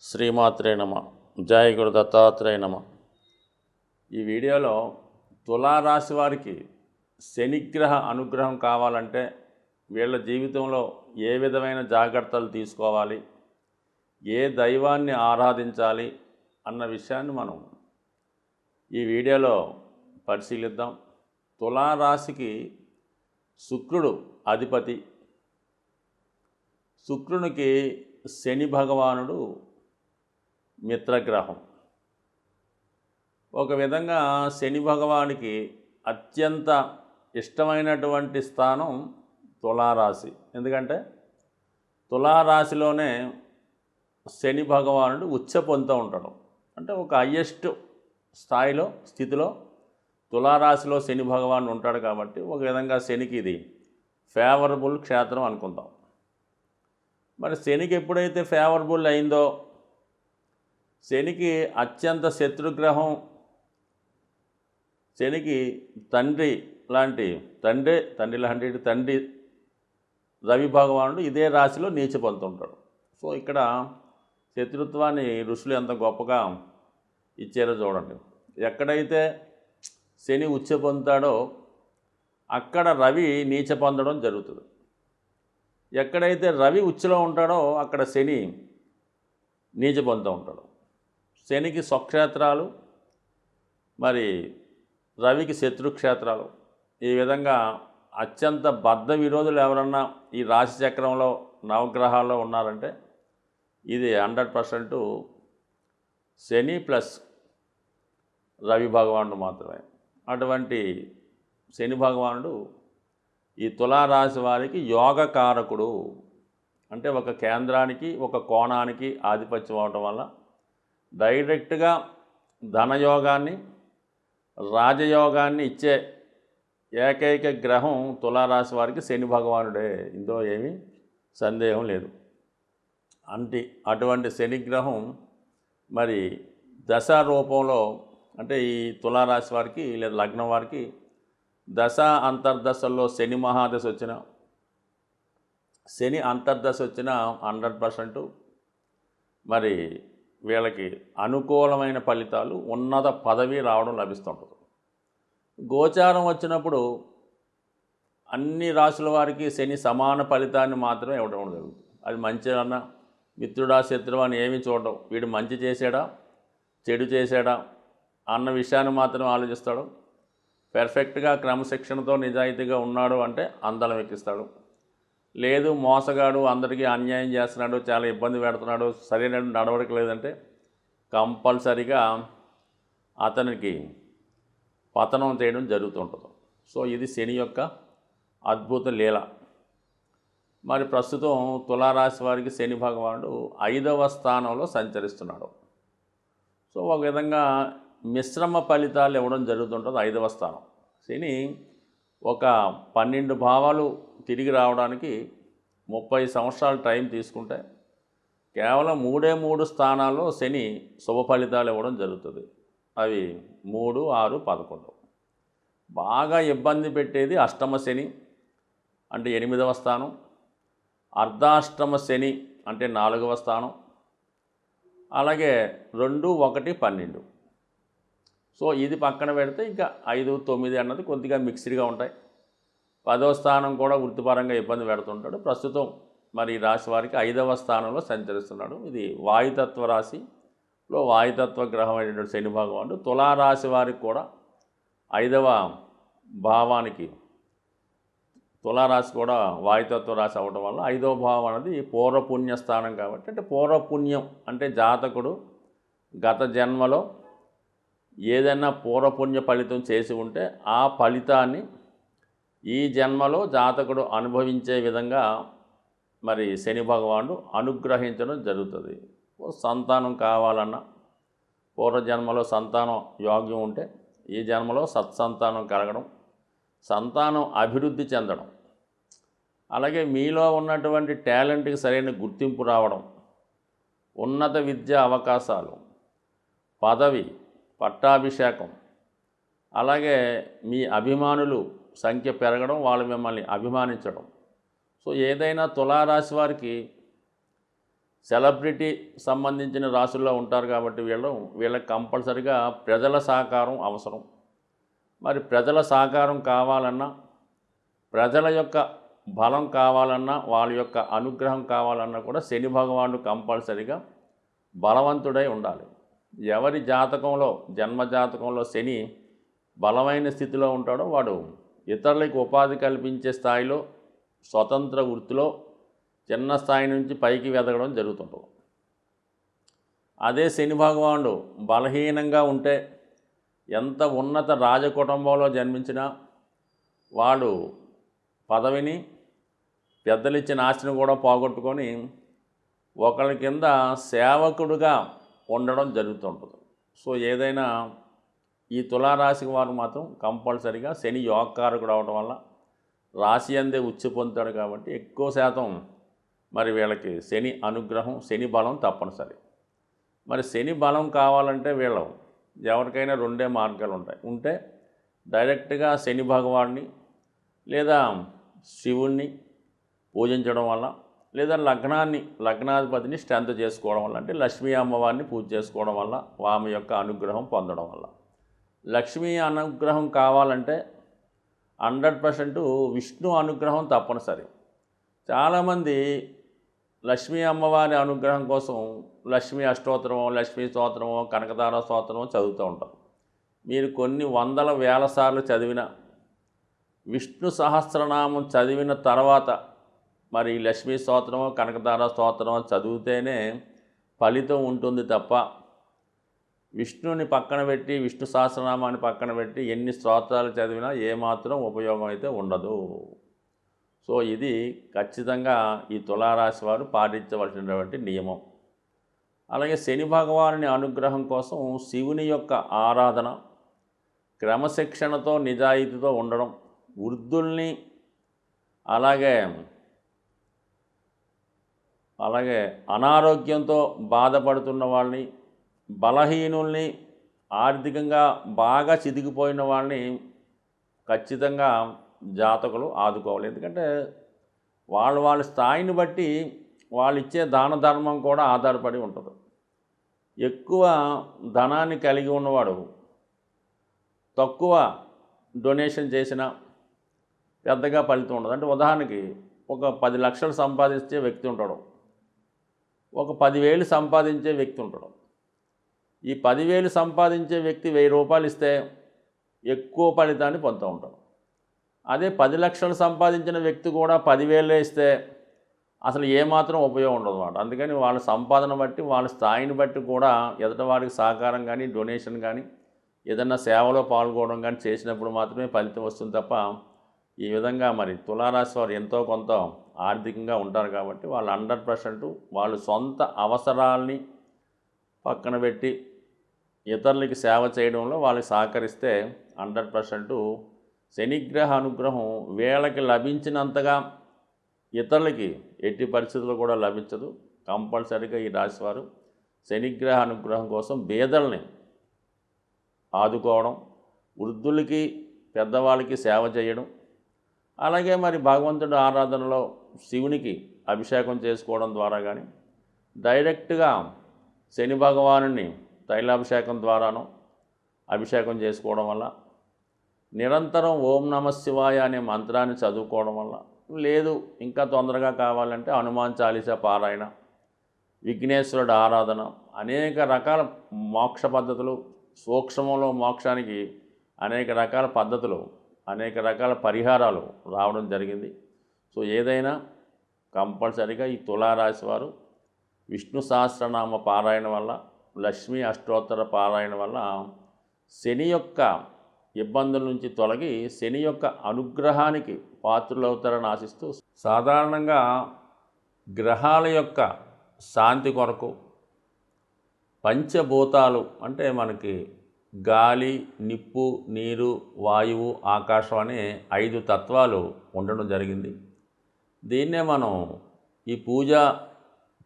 శ్రీమాత్రే నమ. జయ గురు దత్తాత్రేయ నమ. ఈ వీడియోలో తులారాశి వారికి శనిగ్రహ అనుగ్రహం కావాలంటే వీళ్ళ జీవితంలో ఏ విధమైన జాగ్రత్తలు తీసుకోవాలి, ఏ దైవాన్ని ఆరాధించాలి అన్న విషయాన్ని మనం ఈ వీడియోలో పరిశీలిద్దాం. తులారాశికి శుక్రుడు అధిపతి. శుక్రునికి శని భగవానుడు మిత్రగ్రహం. ఒక విధంగా శని భగవానికి అత్యంత ఇష్టమైనటువంటి స్థానం తులారాశి. ఎందుకంటే తులారాశిలోనే శని భగవానుడు ఉచ్చ పొందుతూ ఉంటాడు. అంటే ఒక హయ్యెస్ట్ స్థితిలో తులారాశిలో శని భగవానుడు ఉంటాడు. కాబట్టి ఒక విధంగా శనికి ఇది ఫేవరబుల్ క్షేత్రం అనుకుందాం. మరి శనికి ఎప్పుడైతే ఫేవరబుల్ అయిందో, శనికి అత్యంత శత్రుగ్రహం, శనికి తండ్రి లాంటి రవి భగవానుడు ఇదే రాశిలో నీచ పొందుతుంటాడు. సో ఇక్కడ శత్రుత్వాన్ని ఋషులు ఎంత గొప్పగా ఇచ్చారో చూడండి. ఎక్కడైతే శని ఉచ్చ పొందుతాడో అక్కడ రవి నీచ పొందడం జరుగుతుంది. ఎక్కడైతే రవి ఉచ్చలో ఉంటాడో అక్కడ శని నీచ పొందుతూ ఉంటాడు. శనికి స్వక్షేత్రాలు, మరి రవికి శత్రుక్షేత్రాలు. ఈ విధంగా అత్యంత బద్ధ విరోధులు ఎవరన్నా ఈ రాశి చక్రంలో నవగ్రహాల్లో ఉన్నారంటే ఇది 100% శని ప్లస్ రవి భగవానుడు మాత్రమే. అటువంటి శని భగవానుడు ఈ తులారాశి వారికి యోగకారకుడు. అంటే ఒక కేంద్రానికి, ఒక కోణానికి ఆధిపత్యం అవటం వల్ల డైరెక్ట్గా ధనయోగాన్ని, రాజయోగాన్ని ఇచ్చే ఏకైక గ్రహం తులారాశి వారికి శని భగవానుడే. ఇందులో ఏమీ సందేహం లేదు. అటువంటి శనిగ్రహం మరి దశ రూపంలో, అంటే ఈ తులారాశి వారికి లేదా లగ్నం వారికి దశ అంతర్దశల్లో శని మహాదశ వచ్చిన, శని అంతర్దశ వచ్చిన 100% మరి వీళ్ళకి అనుకూలమైన ఫలితాలు, ఉన్నత పదవి రావడం లభిస్తుంటుంది. గోచారం వచ్చినప్పుడు అన్ని రాశుల వారికి శని సమాన ఫలితాన్ని మాత్రమే ఇవ్వడం జరుగుతుంది. అది మంచిదన్నా, మిత్రుడా శత్రువు అని ఏమీ చూడడం. వీడు మంచి చేశాడా చెడు చేశాడా అన్న విషయాన్ని మాత్రం ఆలోచిస్తాడు. పెర్ఫెక్ట్గా క్రమశిక్షణతో నిజాయితీగా ఉన్నాడు అంటే అందలం ఎక్కిస్తాడు. లేదు మోసగాడు, అందరికీ అన్యాయం చేస్తున్నాడు, చాలా ఇబ్బంది పెడుతున్నాడు, సరైన నడవడిక లేదంటే కంపల్సరీగా అతనికి పతనం చేయడం జరుగుతుంటుంది. సో ఇది శని యొక్క అద్భుత లీల. మరి ప్రస్తుతం తులారాశి వారికి శని భగవానుడు 5వ స్థానంలో సంచరిస్తున్నాడు. సో ఒక విధంగా మిశ్రమ ఫలితాలు ఇవ్వడం జరుగుతుంటుంది. 5వ స్థానం శని ఒక 12 భావాలు తిరిగి రావడానికి 30 సంవత్సరాలు టైం తీసుకుంటే కేవలం 3 స్థానాల్లో శని శుభ ఫలితాలు ఇవ్వడం జరుగుతుంది. అవి 3, 6, 11. బాగా ఇబ్బంది పెట్టేది అష్టమ శని అంటే 8వ స్థానం, అర్ధాష్టమ శని అంటే 4వ స్థానం, అలాగే 2, 1, 12. సో ఇది పక్కన పెడితే ఇంకా 5, 9 అన్నది కొద్దిగా మిక్స్డ్గా ఉంటాయి. 10వ స్థానం కూడా వృత్తిపరంగా ఇబ్బంది పెడుతుంటాడు. ప్రస్తుతం మరి ఈ రాశి వారికి 5వ స్థానంలో సంచరిస్తున్నాడు. ఇది వాయుతత్వ రాశిలో వాయుతత్వ గ్రహం అయినటువంటి శని భగవానుడు తులారాశి వారికి కూడా 5వ భావానికి, తులారాశి కూడా వాయుతత్వ రాశి అవ్వడం వల్ల 5వ భావం అనేది పూర్వపుణ్య స్థానం. కాబట్టి అంటే పూర్వపుణ్యం అంటే జాతకుడు గత జన్మలో ఏదైనా పూర్వపుణ్య ఫలితం చేసి ఉంటే ఆ ఫలితాన్ని ఈ జన్మలో జాతకుడు అనుభవించే విధంగా మరి శని భగవానుడు అనుగ్రహించడం జరుగుతుంది. సంతానం కావాలన్నా, పూర్వజన్మలో సంతానం యోగ్యం ఉంటే ఈ జన్మలో సత్సంతానం కలగడం, సంతానం అభివృద్ధి చెందడం, అలాగే మీలో ఉన్నటువంటి టాలెంట్కి సరైన గుర్తింపు రావడం, ఉన్నత విద్యా అవకాశాలు, పదవి, పట్టాభిషేకం, అలాగే మీ అభిమానులు సంఖ్య పెరగడం, వాళ్ళు మిమ్మల్ని అభిమానించడం. సో ఏదైనా తులారాశి వారికి సెలబ్రిటీ సంబంధించిన రాశుల్లో ఉంటారు కాబట్టి వీళ్ళకి కంపల్సరిగా ప్రజల సహకారం అవసరం. మరి ప్రజల సహకారం కావాలన్నా, ప్రజల యొక్క బలం కావాలన్నా, వాళ్ళ యొక్క అనుగ్రహం కావాలన్నా కూడా శని భగవానుడు కంపల్సరిగా బలవంతుడై ఉండాలి. ఎవరి జాతకంలో, జన్మ జాతకంలో శని బలమైన స్థితిలో ఉంటాడో వాడు ఇతరులకు ఉపాధి కల్పించే స్థాయిలో, స్వతంత్ర వృత్తిలో చిన్న స్థాయి నుంచి పైకి ఎదగడం జరుగుతుంటుంది. అదే శని భగవానుడు బలహీనంగా ఉంటే ఎంత ఉన్నత రాజకుటుంబంలో జన్మించినా వాడు పదవిని, పెద్దలిచ్చిన ఆస్తిని కూడా పోగొట్టుకొని ఒకరి కింద సేవకుడుగా ఉండడం జరుగుతుంటుంది. సో ఏదైనా ఈ తులారాశికి వారు మాత్రం కంపల్సరిగా శని యోగకారకుడు అవడం వల్ల రాశి అందే ఉచ్చి పొందుతాడు కాబట్టి ఎక్కువ శాతం మరి వీళ్ళకి శని అనుగ్రహం, శని బలం తప్పనిసరి. మరి శని బలం కావాలంటే ఎవరికైనా రెండే మార్గాలు ఉంటే డైరెక్ట్గా శని భగవాన్ని లేదా శివుణ్ణి పూజించడం వల్ల, లేదా లగ్నాధిపతిని స్ట్రెంత్ చేసుకోవడం వల్ల, అంటే లక్ష్మీ అమ్మవారిని పూజ చేసుకోవడం వల్ల, ఆమె యొక్క అనుగ్రహం పొందడం వల్ల. లక్ష్మీ అనుగ్రహం కావాలంటే 100% విష్ణు అనుగ్రహం తప్పనిసరి. చాలామంది లక్ష్మీ అమ్మవారి అనుగ్రహం కోసం లక్ష్మీ అష్టోత్తరమో, లక్ష్మీ స్తోత్రమో, కనకదార స్తోత్రమో చదువుతూ ఉంటారు. మీరు కొన్ని వందల వేల సార్లు చదివిన విష్ణు సహస్రనామం చదివిన తర్వాత మరి లక్ష్మీ స్తోత్రమో, కనకదార స్తోత్రమో చదివితేనే ఫలితం ఉంటుంది తప్ప విష్ణుని పక్కన పెట్టి, విష్ణు సహస్రనామాన్ని పక్కన పెట్టి ఎన్ని స్తోత్రాలు చదివినా ఏమాత్రం ఉపయోగం అయితే ఉండదు. సో ఇది ఖచ్చితంగా ఈ తులారాశి వారు పాటించవలసినటువంటి నియమం. అలాగే శని భగవానుని అనుగ్రహం కోసం శివుని యొక్క ఆరాధన, క్రమశిక్షణతో నిజాయితీతో ఉండడం, వృద్ధుల్ని అలాగే అనారోగ్యంతో బాధపడుతున్న వాళ్ళని, బలహీనుల్ని, ఆర్థికంగా బాగా చితికిపోయిన వాళ్ళని ఖచ్చితంగా జాతకులు ఆదుకోవాలి. ఎందుకంటే వాళ్ళ స్థాయిని బట్టి వాళ్ళు ఇచ్చే దాన ధర్మం కూడా ఆధారపడి ఉంటుంది. ఎక్కువ ధనాన్ని కలిగి ఉన్నవాడు తక్కువ డొనేషన్ చేసినా పెద్దగా ఫలితం ఉండదు. అంటే ఉదాహరణకి ఒక 10 లక్షలు సంపాదించే వ్యక్తి ఉంటాడు, ఒక 10,000 సంపాదించే వ్యక్తి ఉంటాడు. ఈ 10,000 సంపాదించే వ్యక్తి 1,000 రూపాయలు ఇస్తే ఎక్కువ ఫలితాన్ని పొందుతూ ఉంటాడు. అదే 10 లక్షలు సంపాదించిన వ్యక్తి కూడా 10,000 ఇస్తే అసలు ఏమాత్రం ఉపయోగం ఉండదు అన్నమాట. అందుకని వాళ్ళ సంపాదన బట్టి, వాళ్ళ స్థాయిని బట్టి కూడా ఎదుటివారికి సహకారం కానీ, డొనేషన్ కానీ, ఏదన్నా సేవలో పాల్గొనడం కానీ చేసినప్పుడు మాత్రమే ఫలితం వస్తుంది తప్ప ఈ విధంగా మరి తులారాశి వారు ఎంతో కొంత ఆర్థికంగా ఉంటారు కాబట్టి వాళ్ళు 100% వాళ్ళు సొంత అవసరాల్ని పక్కన పెట్టి ఇతరులకి సేవ చేయడంలో వాళ్ళకి సహకరిస్తే 100% శనిగ్రహ అనుగ్రహం వీళ్ళకి లభించినంతగా ఇతరులకి ఎట్టి పరిస్థితుల్లో కూడా లభించదు. కంపల్సరీగా ఈ రాశివారు శనిగ్రహ అనుగ్రహం కోసం బేదల్ని ఆదుకోవడం, వృద్ధులకి, పెద్దవాళ్ళకి సేవ చేయడం, అలాగే మరి భగవంతుడి ఆరాధనలో శివునికి అభిషేకం చేసుకోవడం ద్వారా కానీ, డైరెక్ట్గా శని భగవానుని తైలాభిషేకం ద్వారానో అభిషేకం చేసుకోవడం వల్ల, నిరంతరం ఓం నమః శివాయ అనే మంత్రాన్ని చదువుకోవడం వల్ల, లేదు ఇంకా తొందరగా కావాలంటే హనుమాన్ చాలీసా పారాయణ, విఘ్నేశ్వరుడు ఆరాధన, అనేక రకాల మోక్ష పద్ధతులు, సూక్ష్మంలో మోక్షానికి అనేక రకాల పద్ధతులు, అనేక రకాల పరిహారాలు రావడం జరిగింది. సో ఏదైనా కంపల్సరీగా ఈ తులారాశి వారు విష్ణు సహస్రనామ పారాయణ వల్ల, లక్ష్మీ అష్టోత్తర పారాయణ వల్ల శని యొక్క ఇబ్బందుల నుంచి తొలగి శని యొక్క అనుగ్రహానికి పాత్రులవుతారని ఆశిస్తూ, సాధారణంగా గ్రహాల యొక్క శాంతి కొరకు పంచభూతాలు అంటే మనకి గాలి, నిప్పు, నీరు, వాయువు, ఆకాశం అనే 5 తత్వాలు ఉండడం జరిగింది. దీన్నే మనం ఈ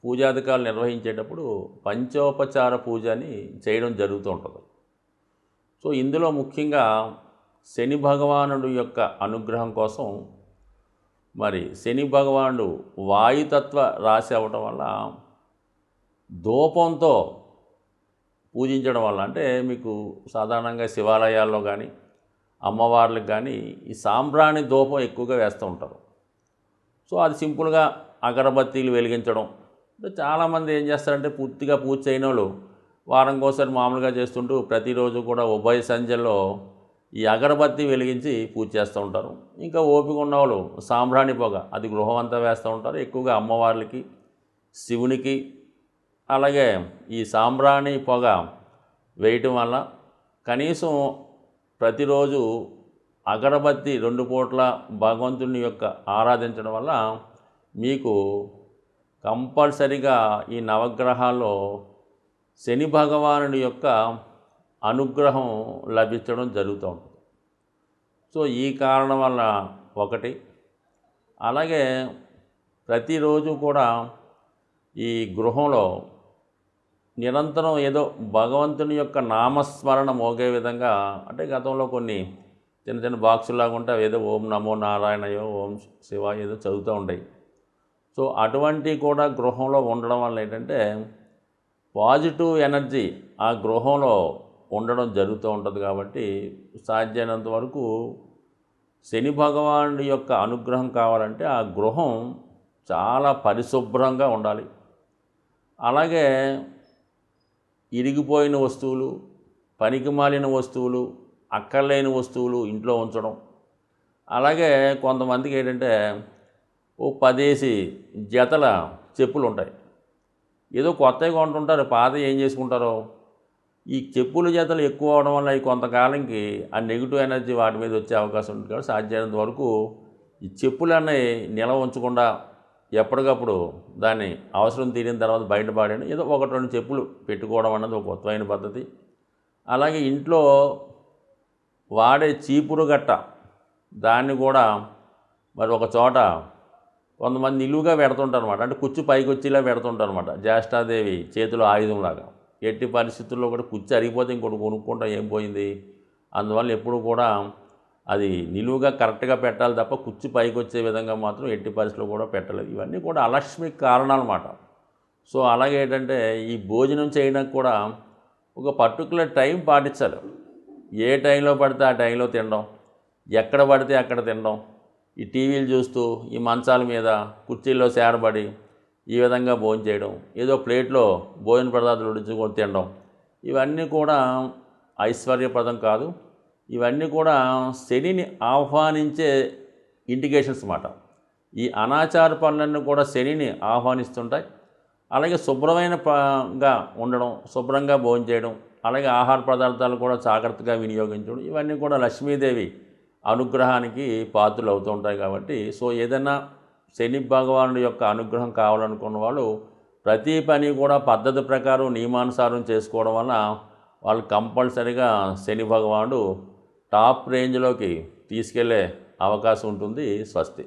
పూజాధికారులు నిర్వహించేటప్పుడు పంచోపచార పూజ అని చేయడం జరుగుతూ ఉంటుంది. సో ఇందులో ముఖ్యంగా శని భగవానుడు యొక్క అనుగ్రహం కోసం మరి శని భగవానుడు వాయుతత్వ రాశి అవ్వటం వల్ల ధూపంతో పూజించడం వల్ల, అంటే మీకు సాధారణంగా శివాలయాల్లో కానీ అమ్మవార్లకు కానీ ఈ సాంబ్రాణి ధూపం ఎక్కువగా వేస్తూ ఉంటారు. సో అది సింపుల్గా అగరబత్తీలు వెలిగించడం. అంటే చాలామంది ఏం చేస్తారంటే పూర్తిగా పూజ చేయని వాళ్ళు వారంకోసారి మామూలుగా చేస్తుంటూ ప్రతిరోజు కూడా ఉభయ సంధ్యల్లో ఈ అగరబత్తి వెలిగించి పూజ చేస్తూ ఉంటారు. ఇంకా ఓపిక ఉన్నవాళ్ళు సాంబ్రాణి పొగ అది గృహం అంతా వేస్తూ ఉంటారు. ఎక్కువగా అమ్మవార్లకి, శివునికి. అలాగే ఈ సాంబ్రాణి పొగ వేయటం వల్ల కనీసం ప్రతిరోజు అగరబత్తి 2 పూట్ల భగవంతుని యొక్క ఆరాధించడం వల్ల మీకు కంపల్సరిగా ఈ నవగ్రహాల్లో శని భగవానుడి యొక్క అనుగ్రహం లభించడం జరుగుతూ ఉంటుంది. సో ఈ కారణం వల్ల ఒకటి. అలాగే ప్రతిరోజు కూడా ఈ గృహంలో నిరంతరం ఏదో భగవంతుని యొక్క నామస్మరణ మోగే విధంగా, అంటే గతంలో కొన్ని చిన్న చిన్న బాక్సులాగా ఉంటే ఏదో ఓం నమో నారాయణయో, ఓం శివాయ ఏదో చదువుతూ ఉంటాయి. సో అటువంటి కూడా గృహంలో ఉండడం వల్ల ఏంటంటే పాజిటివ్ ఎనర్జీ ఆ గృహంలో ఉండడం జరుగుతూ ఉంటుంది. కాబట్టి సాధ్యమైనంత వరకు శని భగవానుడి యొక్క అనుగ్రహం కావాలంటే ఆ గృహం చాలా పరిశుభ్రంగా ఉండాలి. అలాగే ఇరిగిపోయిన వస్తువులు, పనికిమాలిన వస్తువులు, అక్కర్లేని వస్తువులు ఇంట్లో ఉంచడం. అలాగే కొంతమందికి ఏంటంటే ఓ 10 జతల చెప్పులు ఉంటాయి. ఏదో కొత్తవి కొంటుంటారు, పాత ఏం చేసుకుంటారో. ఈ చెప్పుల జతలు ఎక్కువ అవడం వల్ల ఈ కొంతకాలంకి ఆ నెగిటివ్ ఎనర్జీ వాటి మీద వచ్చే అవకాశం ఉంటుంది. కాబట్టి సాధ్యమైనంత వరకు ఈ చెప్పులన్నీ నిల్వ ఉంచకుండా ఎప్పటికప్పుడు దాన్ని అవసరం తీరిన తర్వాత బయటపడేయండి. ఏదో 1-2 చెప్పులు పెట్టుకోవడం అన్నది ఒక కొత్తమైన పద్ధతి. అలాగే ఇంట్లో వాడే చీపురు గట్ట దాన్ని కూడా మరి ఒక చోట కొంతమంది నిలువుగా పెడుతుంటారు అనమాట. అంటే కుచ్చు పైకి వచ్చేలా పెడుతుంటారు అనమాట. జ్యేష్ఠాదేవి చేతిలో ఆయుధంలాగా. ఎట్టి పరిస్థితుల్లో కూడా కుచ్చు అరిగిపోతే ఇంకోటి కొనుక్కుంటాం, ఏం పోయింది. అందువల్ల ఎప్పుడు కూడా అది నిలువుగా కరెక్ట్గా పెట్టాలి తప్ప కుచ్చు పైకి వచ్చే విధంగా మాత్రం ఎట్టి పరిస్థితుల్లో కూడా పెట్టలేదు. ఇవన్నీ కూడా అలక్ష్మికి కారణాలు అన్నమాట. సో అలాగే ఏంటంటే ఈ భోజనం చేయడానికి కూడా ఒక పర్టికులర్ టైం పాటించాలి. ఏ టైంలో పడితే ఆ టైంలో తినడం, ఎక్కడ పడితే అక్కడ తినడం, ఈ టీవీలు చూస్తూ ఈ మంచాల మీద కుర్చీల్లో సేరబడి ఈ విధంగా భోజనం చేయడం, ఏదో ప్లేట్లో భోజన పదార్థాలు ఉడించుకొని తినడం, ఇవన్నీ కూడా ఐశ్వర్యప్రదం కాదు. ఇవన్నీ కూడా శనిని ఆహ్వానించే ఇండికేషన్స్ అన్నమాట. ఈ అనాచార పనులన్నీ కూడా శనిని ఆహ్వానిస్తుంటాయి. అలాగే శుభ్రమైనగా ఉండడం, శుభ్రంగా భోజనం చేయడం, అలాగే ఆహార పదార్థాలు కూడా జాగ్రత్తగా వినియోగించడం, ఇవన్నీ కూడా లక్ష్మీదేవి అనుగ్రహానికి పాత్రలు అవుతూ ఉంటాయి. కాబట్టి సో ఏదైనా శని భగవానుడి యొక్క అనుగ్రహం కావాలనుకున్న వాళ్ళు ప్రతి పని కూడా పద్ధతి ప్రకారం నియమానుసారం చేసుకోవడం వల్ల వాళ్ళు కంపల్సరీగా శని భగవానుడు టాప్ రేంజ్లోకి తీసుకెళ్లే అవకాశం ఉంటుంది. స్వస్తి.